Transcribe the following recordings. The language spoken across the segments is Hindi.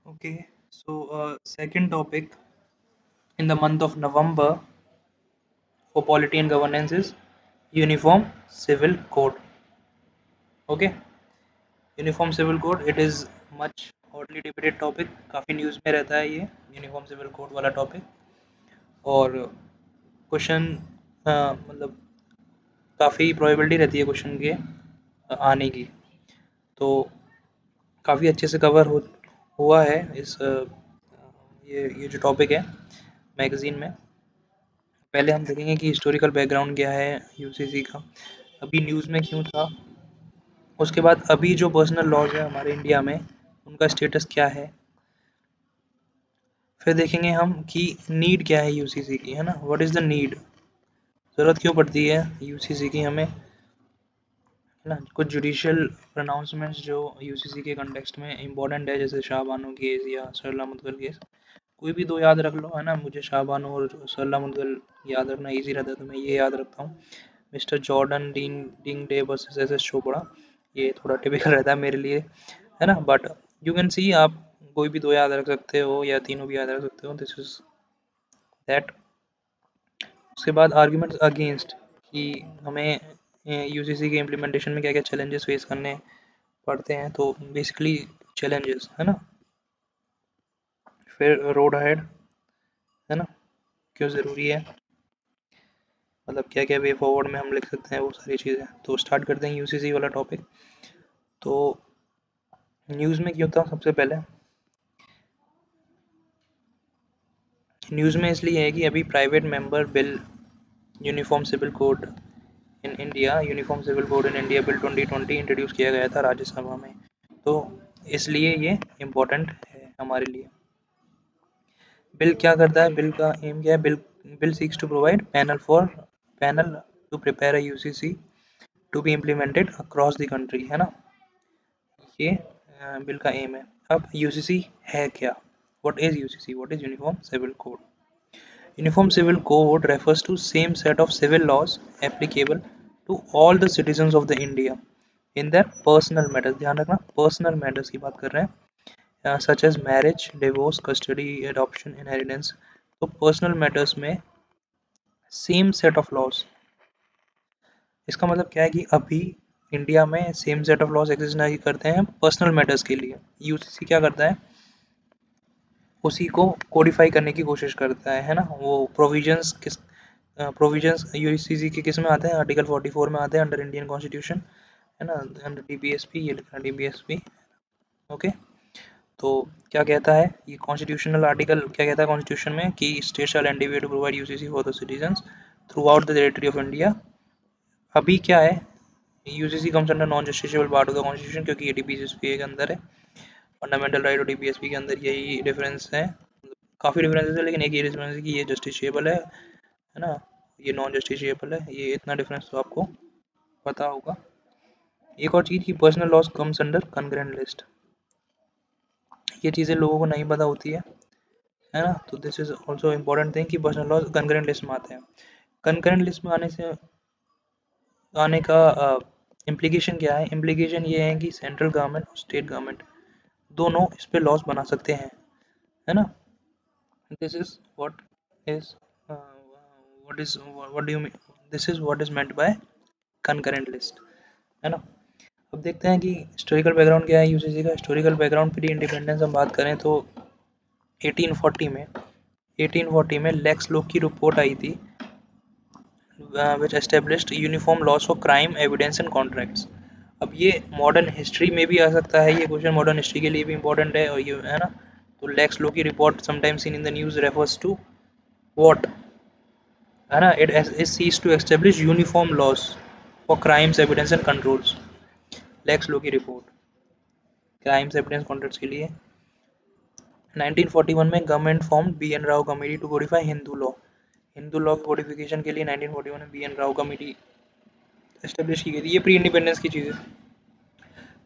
Okay, so second topic in the month of November for polity and governance is Uniform Civil Code. Okay, Uniform Civil Code, it is much hotly debated topic. काफ़ी न्यूज़ में रहता है ये यूनिफॉर्म सिविल कोड वाला टॉपिक। और क्वेश्चन मतलब काफ़ी प्रोबेबिलिटी रहती है क्वेश्चन के आने की। तो काफ़ी अच्छे से कवर हुआ है इस ये जो टॉपिक है मैगजीन में। पहले हम देखेंगे कि हिस्टोरिकल बैकग्राउंड क्या है यूसीसी का, अभी न्यूज़ में क्यों था, उसके बाद अभी जो पर्सनल लॉज है हमारे इंडिया में उनका स्टेटस क्या है, फिर देखेंगे हम कि नीड क्या है यूसीसी की, है ना, व्हाट इज़ द नीड, ज़रूरत क्यों पड़ती है यूसीसी की हमें, है ना। कुछ जुडिशियल प्रोनाउंसमेंट्स जो यूसीसी के कंटेक्स्ट में इंपॉर्टेंट है, जैसे शाहबानो केस या सरला मुद्गल केस। कोई भी दो याद रख लो, है ना। मुझे शाहबानो और सरला मुद्गल याद रखना ईजी रहता है तो मैं ये याद रखता हूँ। Mister Jordan Diengdeh versus S S Chopra, ये थोड़ा टिपिकल रहता है मेरे लिए, है ना। बट यू कैन सी, आप कोई भी दो याद रख सकते हो या तीनों भी याद रख सकते हो, दिस इज दैट। उसके बाद आर्ग्यूमेंट्स अगेंस्ट, कि हमें यूसीसी के इम्प्लीमेंटेशन में क्या क्या चैलेंजेस फेस करने पड़ते हैं, तो बेसिकली चैलेंजेस, है ना। फिर रोड अहेड, है ना, क्यों ज़रूरी है, मतलब क्या क्या वे फॉरवर्ड में हम लिख सकते हैं, वो सारी चीज़ें। तो स्टार्ट करते हैं यूसीसी वाला टॉपिक। तो न्यूज़ में क्यों था सबसे पहले, न्यूज़ में इसलिए है कि अभी private member bill uniform civil code in India, uniform civil code in India bill 2020 introduce किया गया था राज्यसभा में, तो इसलिए ये इम्पोर्टेंट है हमारे लिए। बिल क्या करता है, बिल का एम क्या है, bill bill seeks to provide panel to prepare a UCC to be implemented across the country, है ना। ये बिल का एम है। अब यूसीसी है क्या, what is UCC, what is uniform civil code. Uniform Civil Code refers to same set of civil laws applicable to all the citizens of the India in their personal matters। ध्यान रखना, personal matters की बात कर रहे हैं, such as marriage, divorce, custody, adoption, inheritance। तो personal matters में same set of laws, इसका मतलब क्या है कि अभी इंडिया में same set of laws exist नहीं करते हैं पर्सनल मैटर्स के लिए। यूसीसी क्या करता है, उसी को कोडिफाई करने की कोशिश करता है ना। वो प्रोविजंस यूसीसी के किस में आते हैं, आर्टिकल 44 में आते हैं, अंडर इंडियन कॉन्स्टिट्यूशन, है ना, अंडर डीपीएसपी, ये लिखना डीपीएसपी। ओके, तो क्या कहता है ये कॉन्स्टिट्यूशनल आर्टिकल, क्या कहता है कॉन्स्टिट्यूशन में कि state shall endeavour to provide UCC for the citizens throughout the territory of India. अभी क्या है, UCC comes under non justiciable part of the constitution, क्योंकि ये डीपीएसपी के अंदर है। फंडामेंटल राइट और डीपीएसपी के अंदर यही डिफरेंस है, काफ़ी डिफरेंसेस है, लेकिन एक ये डिफरेंस है कि ये जस्टिसेबल है ना, ये नॉन जस्टिसेबल है, ये इतना डिफरेंस तो आपको पता होगा। एक और चीज़ की personal loss comes under concurrent list, ये चीज़ें लोगों को नहीं पता होती है ना। तो this is also important thing कि पर्सनल लॉस कंकरेंट लिस्ट में आते हैं। कंकरेंट लिस्ट में आने का इम्प्लीकेशन क्या है, इम्प्लीकेशन ये है कि सेंट्रल गवर्नमेंट और स्टेट गवर्नमेंट दोनों इस पे लॉस बना सकते हैं, है ना। This is what is what do you mean, this is what is meant by concurrent list, है ना। अब देखते हैं कि हिस्टोरिकल बैकग्राउंड क्या है यूसीसी का। हिस्टोरिकल बैकग्राउंड प्री इंडिपेंडेंस हम बात करें तो 1840 में 1840 में लेक्स लॉ की रिपोर्ट आई थी, which established uniform laws for crime evidence and contracts. अब ये मॉडर्न हिस्ट्री में भी आ सकता है, ये क्वेश्चन मॉडर्न हिस्ट्री के लिए भी इंपॉर्टेंट है, और ये, है ना। तो लेक्स लॉ की report sometimes seen in the news refers to what, है ना, इट इज सीज to establish uniform laws for crimes evidence and controls. Lex law की रिपोर्ट क्राइम्स एविडेंस कॉन्ट्रैक्ट्स के लिए। 1941 में government form B N Rao committee to codify Hindu law, Hindu law की कोडिफिकेशन के लिए 1941 में B N Rao committee establish की गई थी। ये प्री इंडिपेंडेंस की चीज़ है।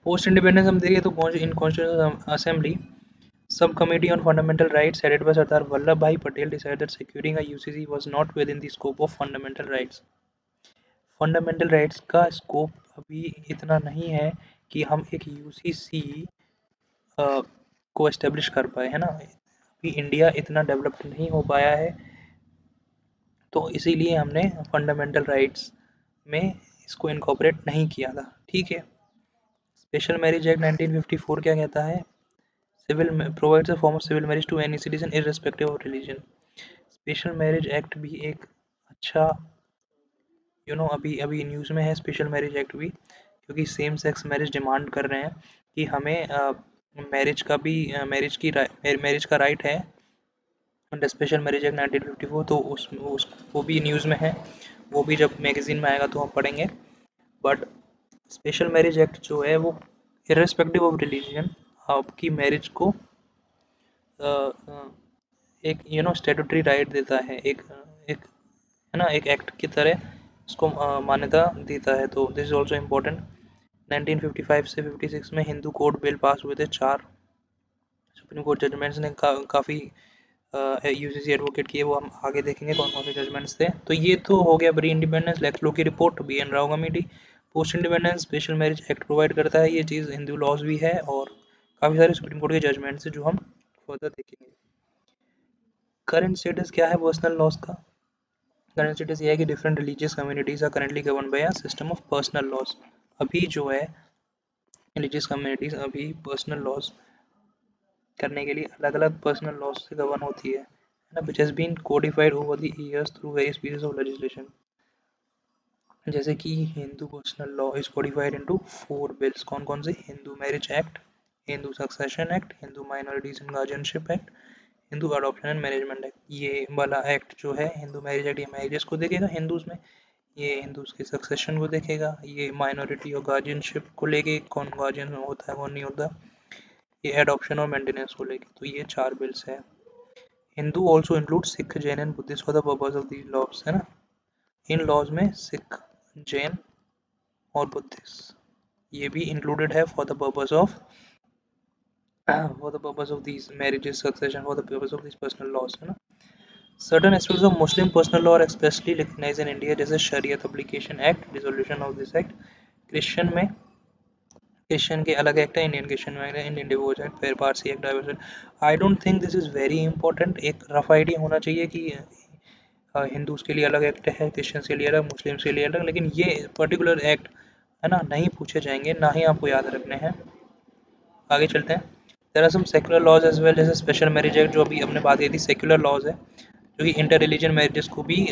पोस्ट इंडिपेंडेंस हम देखें तो in constitution assembly sub committee on fundamental rights headed by Sardar Vallabhbhai Patel decided that securing a UCC was not within the scope of fundamental rights. Fundamental rights का स्कोप अभी इतना नहीं है कि हम एक यूसीसी को एस्टेब्लिश कर पाए, है ना। अभी इंडिया इतना डेवलप्ड नहीं हो पाया है, तो इसीलिए हमने फंडामेंटल राइट्स में इसको इनकॉर्पोरेट नहीं किया था, ठीक है। स्पेशल मैरिज एक्ट 1954 क्या कहता है? Civil provides a form of civil marriage to any citizen irrespective of religion. Special marriage act भी एक अच्छा, अभी अभी न्यूज़ में है स्पेशल मैरिज एक्ट भी, क्योंकि सेम सेक्स मैरिज डिमांड कर रहे हैं कि हमें मैरिज का भी मैरिज का राइट है अंडर स्पेशल मैरिज एक्ट 1954। तो उस वो भी न्यूज़ में है, वो भी जब मैगजीन में आएगा तो हम पढ़ेंगे। बट स्पेशल मैरिज एक्ट जो है वो इररिस्पेक्टिव ऑफ रिलीजन आपकी मैरिज को अ, अ, एक स्टैट्यूटरी राइट देता है, एक है ना, एक एक्ट की तरह इसको मान्यता देता है। तो दिस इज ऑल्सो इम्पोर्टेंट। 1955 से 56 में हिंदू कोड बिल पास हुए थे, 4 सुप्रीम कोर्ट जजमेंट्स ने काफ़ी यूजीसी एडवोकेट किए, वो हम आगे देखेंगे कौन कौन से जजमेंट्स थे। तो ये तो हो गया pre independence. Lex loci report, B N Rao committee. Post independence special marriage act provide करता है, ये चीज़ हिंदू लॉज भी है और काफ़ी सारे सुप्रीम कोर्ट के जजमेंट्स हैं जो हम फर्दर देखेंगे। करंट स्टेटस क्या है पर्सनल लॉज का? करंट स्टेटस ये है कि different religious communities are currently govern by a system of personal laws. अभी जो है रिलीजियस कम्युनिटीज अभी पर्सनल लॉज करने के लिए अलग अलग पर्सनल लॉज से गवर्न होती है ना, which has been codified over the years through various pieces of legislation. जैसे कि Hindu personal law is codified into 4 bills. कौन कौन से? Hindu marriage act, Hindu succession act, Hindu minorities and guardianship act, Hindu adoption and management act. ये वाला एक्ट जो है हिंदू मैरिज एक्ट, ये मैरिजेस को देखेगा हिंदूज में, ये हिंदूज के सक्सेशन को देखेगा, ये माइनॉरिटी और गार्जियनशिप को लेके कौन गार्जियन होता है कौन नहीं होता, ये एडॉप्शन और मेंटेनेंस को लेके। तो ये 4 बिल्स है। Hindu also include Sikh, Jain and Buddhist for the purpose of these laws, है ना। इन लॉज में सिख, जैन और बुद्धिस्ट ये भी इंक्लूडेड है for the purpose of these marriages, succession, for the purpose of these personal laws, है ना। Certain aspects of Muslim personal law are expressly recognized in India, जैसे Shariat application act, dissolution of this act. Christian के अलग एक्ट है, इंडियन क्रिश्चियन में इंडियन डिवोर्स एक्ट, फिर Parsi act, divorce. I don't think this is very important. एक रफ आइडिया होना चाहिए कि हिंदूज के लिए अलग एक्ट है, क्रिश्चियंस के लिए अलग, मुस्लिम्स के लिए अलग, लेकिन ये पर्टिकुलर एक्ट है ना नहीं पूछे जाएंगे, ना ही आपको याद रखने हैं। आगे चलते हैं। There are some secular laws as well, जैसे स्पेशल मैरिज एक्ट जो अभी हमने बात की थी, सेक्युलर लॉज है जो कि इंटर रिलीजन मैरिजेस को भी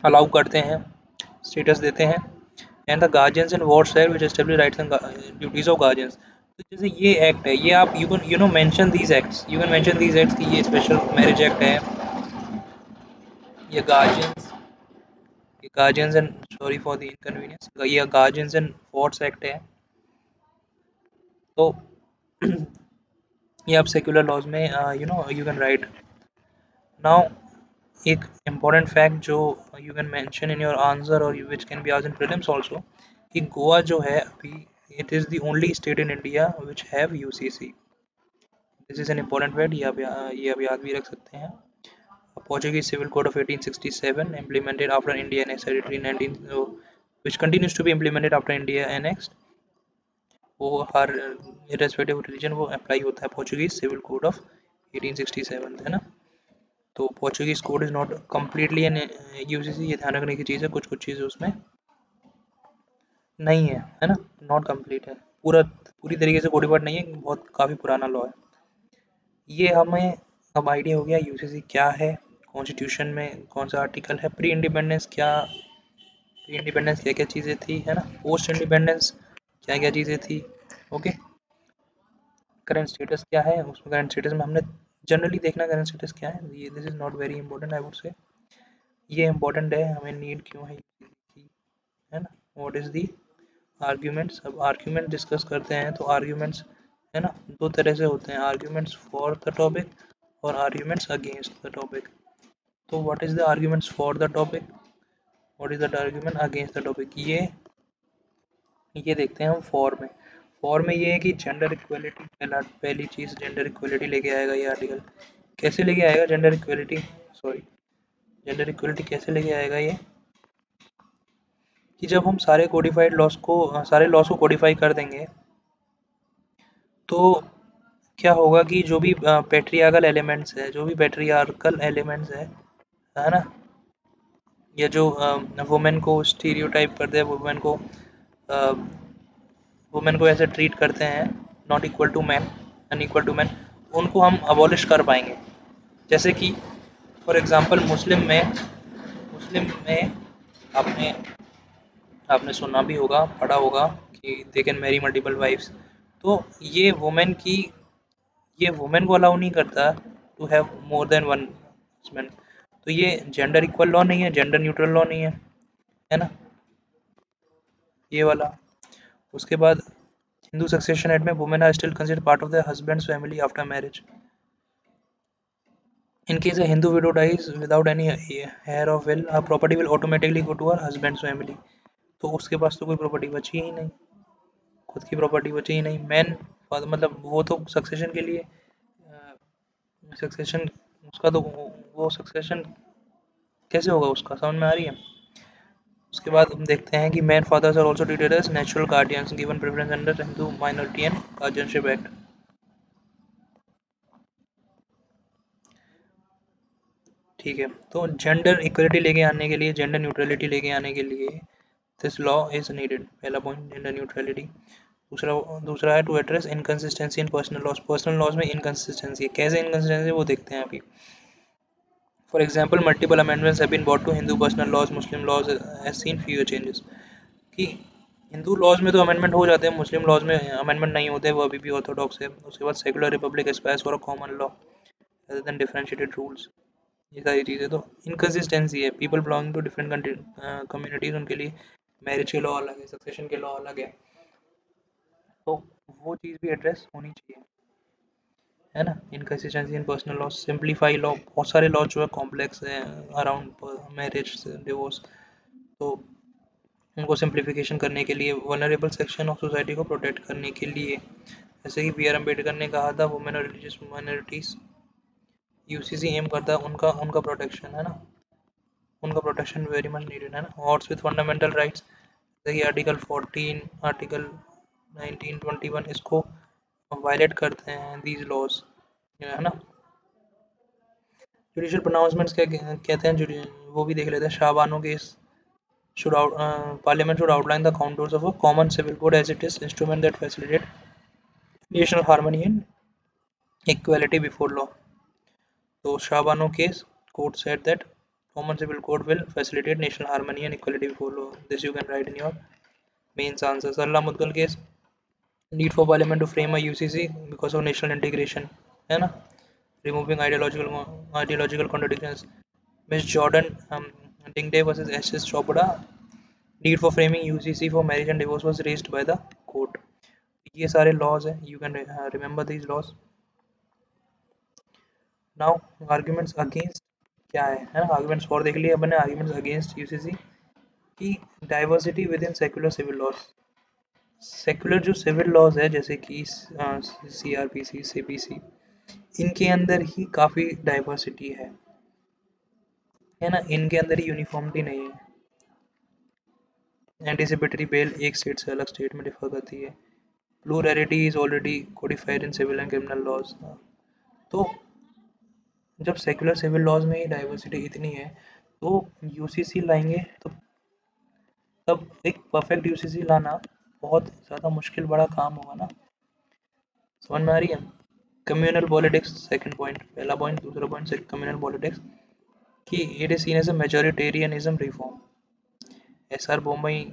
अलाउ करते हैं, स्टेटस देते हैं। And the guardians and wards है which establish rights and duties of guardians. तो जैसे ये एक्ट है, ये आप you can mention these acts, कि ये स्पेशल मैरिज एक्ट है, ये guardians and sorry for the inconvenience, ये गार्जियंस एंड वार्ड्स एक्ट है। तो ये आप सेक्युलर लॉज में यू कैन राइट। नाउ एक इम्पॉर्टेंट फैक्ट जो you can mention in your answer और which can be asked in prelims also, कि गोवा जो है अभी it is the only state in India which have UCC. This is an important fact, ये आप याद भी रख सकते हैं। Portuguese Civil Code of 1867 implemented after India annexed territory in 19 which continues to be implemented after India annexed, वो हर irrespective of religion वो अप्लाई होता है पोर्चुगीज सिविल कोड ऑफ 1867, है ना। तो Portuguese code is not completely N UCC, ये ध्यान रखने की चीज़ है, कुछ कुछ चीज़ें उसमें नहीं है ना, नॉट कंप्लीट है, पूरी तरीके से कोडिफाइड नहीं है, बहुत काफ़ी पुराना लॉ है। ये हमें अब आइडिया हो गया यूसीसी क्या है, कॉन्स्टिट्यूशन में कौन सा आर्टिकल है, प्री इंडिपेंडेंस क्या क्या चीज़ें थी, है ना, पोस्ट इंडिपेंडेंस क्या क्या चीज़ें थी। ओके, करंट स्टेटस क्या है, उसमें करंट स्टेटस में हमने जनरली देखना करंट स्टेटस क्या है, ये this is not very important I would say. ये इंपॉर्टेंट है, हमें नीड क्यों है ना। व्हाट इज़ दी आर्ग्यूमेंट्स, अब आर्ग्यूमेंट डिस्कस करते हैं। तो आर्ग्यूमेंट्स है ना दो तरह से होते हैं, आर्ग्यूमेंट्स फॉर द टॉपिक और आर्ग्यूमेंट्स अगेंस्ट द टॉपिक। तो what is the arguments for the topic, what is the argument against the topic, ये देखते हैं हम फॉर में ये है कि जेंडर इक्वलिटी, पहली चीज़ जेंडर इक्वलिटी लेके आएगा ये आर्टिकल। कैसे लेके आएगा gender equality, sorry gender equality कैसे लेके आएगा ये, कि जब हम सारे लॉस को कोडिफाई कर देंगे, तो क्या होगा कि जो भी पैट्रियार्कल एलिमेंट्स है, जो भी पैट्रियार्कल एलिमेंट्स है ना, या जो वुमेन को स्टीरियोटाइप करते हैं, वुमेन को ऐसे ट्रीट करते हैं, not equal to man, unequal to man, उनको हम अबॉलिश कर पाएंगे। जैसे कि फॉर एग्जांपल मुस्लिम में आपने आपने सुना भी होगा, पढ़ा होगा कि they can marry multiple wives. तो ये वुमेन की ये वुमेन को अलाउ नहीं करता to have more than one husband. तो ये जेंडर इक्वल लॉ नहीं है, जेंडर न्यूट्रल लॉ नहीं है ना, ये वाला। उसके बाद हिंदू सक्सेशन एक्ट में women are still considered part of the husband's family after marriage. In case a Hindu widow dies without any heir of will, her property will automatically go to her husband's family। तो उसके पास तो कोई प्रॉपर्टी बची ही नहीं, खुद की प्रॉपर्टी बची ही नहीं। मैन मतलब वो तो सक्सेशन के लिए सक्सेशन उसका तो वो सक्सेशन कैसे होगा उसका, समझ में आ रही है। उसके बाद हम देखते हैं कि man fathers are also treated as natural guardians given preference under Hindu minority and guardianship act. ठीक है, तो जेंडर इक्वलिटी लेके आने के लिए, जेंडर न्यूट्रलिटी लेके आने के लिए दिस लॉ इज नीडेड। पहला पॉइंट जेंडर न्यूट्रलिटी। दूसरा दूसरा है to address inconsistency in personal laws. Personal laws में इनकंसिस्टेंसी है, कैसे इनकंसिस्टेंसी वो देखते हैं अभी। For example multiple amendments have been bought to Hindu personal laws, Muslim laws has seen fewer changes. कि हिंदू लॉज में तो अमेंडमेंट हो जाते हैं, मुस्लिम लॉज में अमेंडमेंट नहीं होते, वो अभी भी ऑर्थोडॉक्स है। उसके बाद secular Republic aspires for a common law rather than differentiated rules। ये सारी चीज़ें तो इनकंसिस्टेंसी है। People belonging to different communities, उनके लिए मैरिज के लॉ अलग है, सक्सेशन के लॉ अलग है। तो वो चीज़ भी एड्रेस होनी चाहिए, है ना। Inconsistency in personal law, simplify law. बहुत सारे लॉ जो है कॉम्प्लेक्स हैं अराउंड मैरिज डिवोर्स, तो उनको सिंप्लीफिकेशन करने के लिए, वनरेबल सेक्शन ऑफ सोसाइटी को प्रोटेक्ट करने के लिए, जैसे कि बी आर अम्बेडकर ने कहा था, वुमेन और रिलीजियस माइनॉरिटीज यूसीसी एम करता है उनका उनका प्रोटेक्शन, है ना। उनका प्रोटेक्शन वेरी मच नीडेड, है ना। हॉर्स विद फंडामेंटल राइट्स, जैसे कि आर्टिकल 14, आर्टिकल 1921, इसको वायलेट करते हैं दीज लॉज, है ना। जुडिशियल प्रोनाउंसमेंट्स क्या कहते हैं, वो भी देख लेते हैं। Shah Bano case should out parliament should outline the contours of a common civil code as it is instrument that facilitate national harmony and equality before law। तो Shah Bano case court said that common civil code will facilitate national harmony and equality before law। This you can write in your mains answer। Sarla Mudgal case, need for parliament to frame a UCC because of national integration, है ना, removing ideological contradictions। Miss Jordan Dingday versus S.S. Chopra, need for framing UCC for marriage and divorce was raised by the court। ये सारे लॉज हैं, you can remember these laws. Now arguments against क्या है ना। आर्ग्यूमेंट्स फॉर देख लिए अपने, आर्ग्यूमेंट्स अगेंस्ट यूसीसी की diversity within secular civil laws. Secular जो सिविल लॉज है, जैसे कि सीआरपीसी, सीपीसी, इनके अंदर ही काफ़ी डाइवर्सिटी है ना, इनके अंदर ही यूनिफॉर्मिटी नहीं है। एंटीसिपेटरी बेल एक स्टेट से अलग स्टेट में डिफर करती है। Plurality is already codified in civil and criminal laws. तो जब सेक्युलर सिविल लॉज में ही डाइवर्सिटी इतनी है, तो यूसीसी लाएंगे तो तब एक परफेक्ट यूसीसी लाना बहुत ज़्यादा मुश्किल बड़ा काम होगा ना, समझ में आ रही है। कम्युनल पॉलिटिक्स सेकंड पॉइंट, पहला पॉइंट, दूसरा पॉइंट कम्युनल पॉलिटिक्स, कि it is seen as a majoritarianism reform. SR Bommai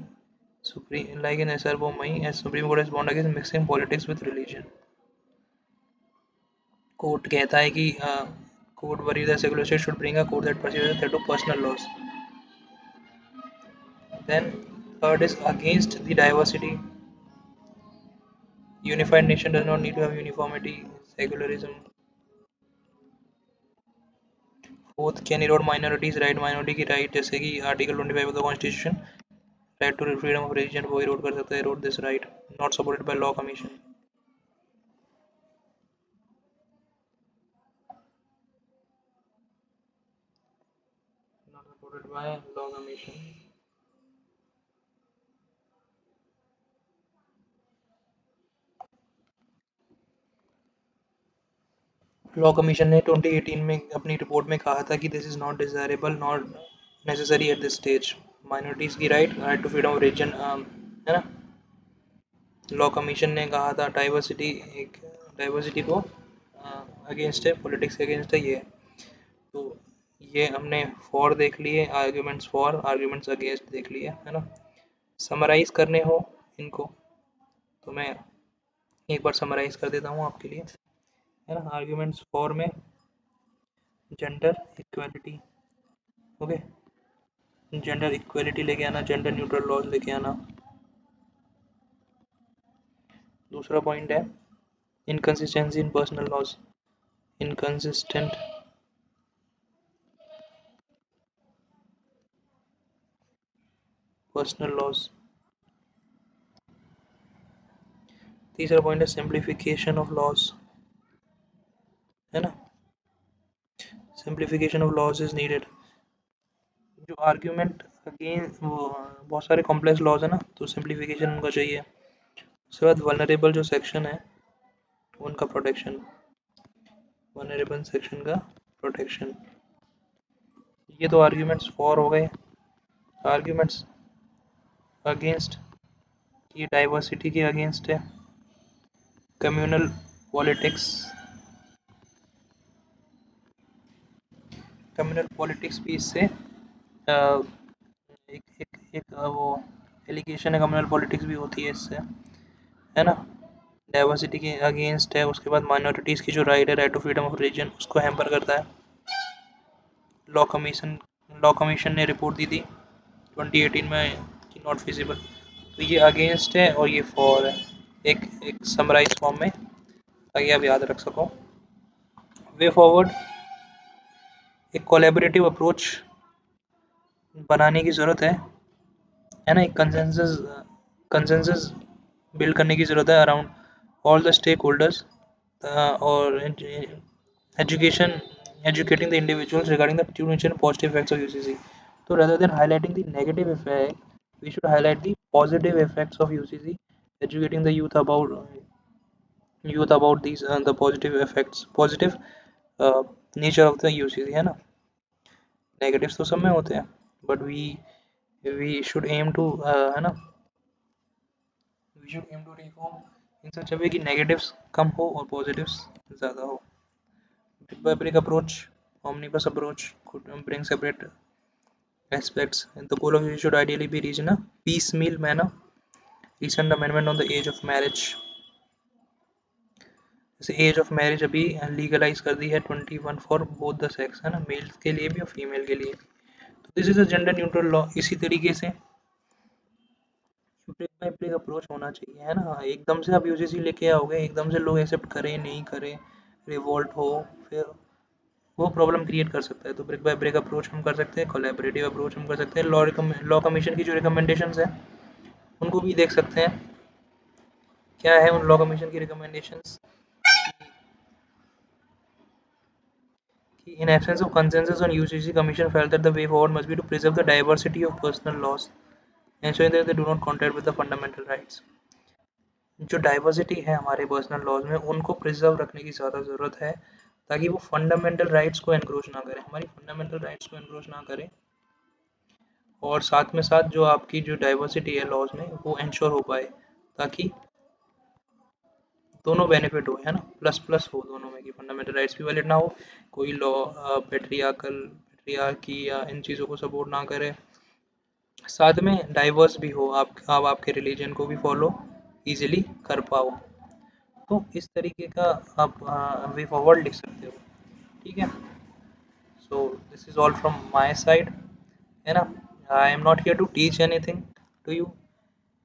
supreme, like in SR Bommai as supreme court has warned against mixing politics with religion. Court कहता है कि court worry the secular state should bring a court that perceives the two personal laws. Then third is against the diversity. Unified nation does not need to have uniformity, secularism. Fourth, can erode minorities right, minority की right, जैसे कि article 25 of the constitution, right to freedom of religion, वो erode कर सकता है, erode this right, not supported by law commission। Not supported by law commission। Law commission ने 2018 में अपनी रिपोर्ट में कहा था कि this is not desirable not necessary at this stage. Minorities की right to freedom of religion है ना। लॉ कमीशन ने कहा था डाइवर्सिटी एक डाइवर्सिटी को अगेंस्ट है, पॉलिटिक्स के अगेंस्ट है ये। तो ये हमने फॉर देख लिए, आर्ग्यूमेंट्स फॉर, आर्ग्यूमेंट्स अगेंस्ट देख लिए, है ना। समराइज़ करने हो इनको तो मैं एक बार समराइज़ कर देता हूँ आपके लिए, है ना। आर्ग्यूमेंट्स फॉर में gender equality, okay, gender equality लेके आना, जेंडर न्यूट्रल लॉज लेके आना। दूसरा पॉइंट है inconsistency in personal laws, inconsistent personal laws. तीसरा पॉइंट है सिंप्लीफिकेशन ऑफ लॉज, है ना। Simplification of laws is needed. जो आर्ग्यूमेंट अगेन वो बहुत सारे कॉम्प्लेक्स लॉज है ना, तो सिंप्लीफिकेशन उनका चाहिए। उसके बाद वल्नरेबल जो सेक्शन है उनका प्रोटेक्शन, वल्नरेबल सेक्शन का प्रोटेक्शन। ये तो आर्ग्यूमेंट्स फॉर हो गए। आर्ग्यूमेंट्स अगेंस्ट, ये डाइवर्सिटी के अगेंस्ट है। कम्युनल पॉलिटिक्स, कम्युनल पॉलिटिक्स भी इससे एक एक एक वो एलिगेशन है, कम्युनल पॉलिटिक्स भी होती है इससे, है ना। डाइवर्सिटी के अगेंस्ट है। उसके बाद माइनॉरिटीज़ की जो राइट है, right to freedom of religion, उसको हैम्पर करता है। लॉ कमीशन, लॉ कमीशन ने रिपोर्ट दी थी 2018 में कि नॉट फिजिबल। तो ये अगेंस्ट है और ये फॉर है, एक एक समराइज फॉर्म में, ताकि आप याद रख सको। वे फॉरवर्ड, एक कोलैबोरेटिव अप्रोच बनाने की ज़रूरत है ना। एक कंसेंसस बिल्ड करने की ज़रूरत है around all the stakeholders, और education educating the individuals regarding the true nature and positive effects of UCC. So rather than highlighting the negative effect, we should highlight the positive effects of UCC, educating the youth about these the positive effects, positive nature of the UCC, है ना। negatives तो सब में होते हैं, but we should aim to है ना, we should aim to reform in such a way कि negatives कम हो और positives ज़्यादा हो। brick by brick approach, omnibus approach could bring separate aspects, and the goal of it should ideally be reached in a piecemeal manner. Recent amendment on the age of marriage, जैसे एज ऑफ मैरिज अभी लीगलाइज कर दी है 21 फॉर बोथ द सेक्स, है ना, मेल के लिए भी और फीमेल के लिए भी। तो this is a gender neutral law. इसी तरीके से ब्रेक बाय ब्रेक अप्रोच होना चाहिए, है ना। एकदम से आप यूजीसी लेके आओगे, एकदम से लोग एक्सेप्ट करें नहीं करें, रिवोल्ट हो, फिर वो प्रॉब्लम क्रिएट कर सकता है। तो ब्रेक बाय ब्रेक अप्रोच हम कर सकते हैं, कोलैबोरेटिव अप्रोच हम कर सकते हैं। लॉ कमीशन की जो रिकमेंडेशंस है उनको भी देख सकते हैं। क्या है उन लॉ कमीशन की रिकमेंडेशंस कि in absence of consensus on UCC, Commission felt that the way forward must be to preserve the diversity of personal laws, ensuring that they do not contradict with the fundamental rights. जो डाइवर्सिटी है हमारे पर्सनल लॉज में, उनको प्रिजर्व रखने की ज़्यादा ज़रूरत है, ताकि वो फंडामेंटल राइट्स को एनक्रोच ना करें, हमारी फंडामेंटल राइट्स को एनक्रोच ना करें। और साथ में साथ जो आपकी जो डाइवर्सिटी है लॉज में, वो इंश्योर हो पाए, ताकि दोनों बेनिफिट हो, है ना, प्लस प्लस हो दोनों में, कि फंडामेंटल राइट्स भी वैलिड ना हो, कोई लॉ पेट्रियार्की या इन चीज़ों को सपोर्ट ना करे, साथ में डाइवर्स भी हो, आप आपके रिलीजन को भी फॉलो इजीली कर पाओ। तो इस तरीके का आप वे फॉरवर्ड लिख सकते हो, ठीक है। So this is all from my side, है ना। I am not here to teach anything to you.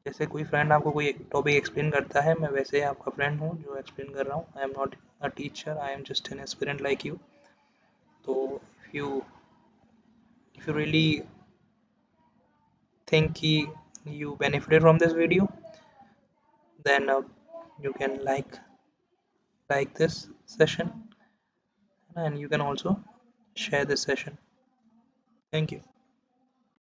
जैसे कोई फ्रेंड आपको कोई टॉपिक एक्सप्लेन करता है, मैं वैसे ही आपका फ्रेंड हूँ जो एक्सप्लेन कर रहा हूँ। I am not a teacher, I am just an aspirant like you. तो if you really think you benefited from this video, then you can like this session, and you can also share this session. Thank you.